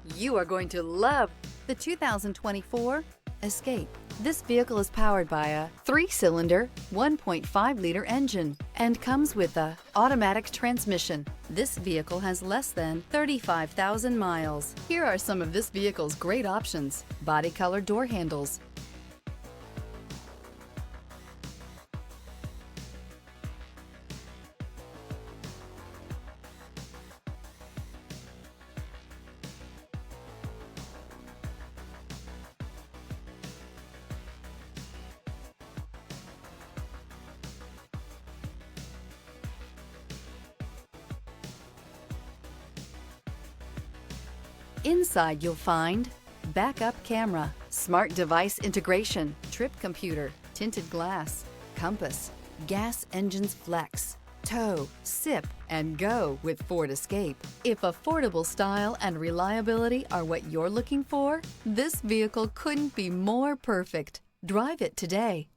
You are going to love the 2024 Escape. This vehicle is powered by a 3-cylinder, 1.5-liter engine and comes with a automatic transmission. This vehicle has less than 35,000 miles. Here are some of this vehicle's great options: body color door handles, inside you'll find backup camera, smart device integration, trip computer, tinted glass, compass, gas engines flex, tow, sip, and go with Ford Escape. If affordable style and reliability are what you're looking for, this vehicle couldn't be more perfect. Drive it today.